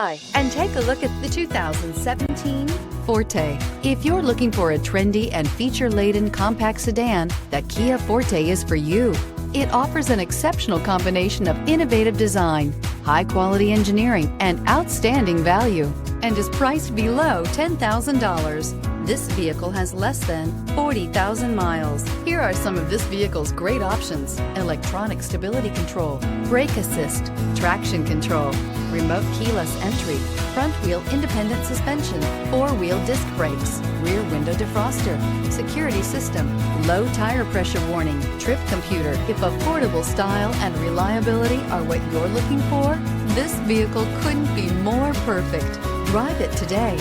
Hi, and take a look at the 2017 Forte. If you're looking for a trendy and feature-laden compact sedan, the Kia Forte is for you. It offers an exceptional combination of innovative design, high-quality engineering, and outstanding value, and is priced below $10,000. This vehicle has less than 40,000 miles. Here are some of this vehicle's great options: electronic stability control, brake assist, traction control, remote keyless entry, front wheel independent suspension, four-wheel disc brakes, rear window defroster, security system, low tire pressure warning, trip computer. If affordable style and reliability are what you're looking for, this vehicle couldn't be more perfect. Drive it today.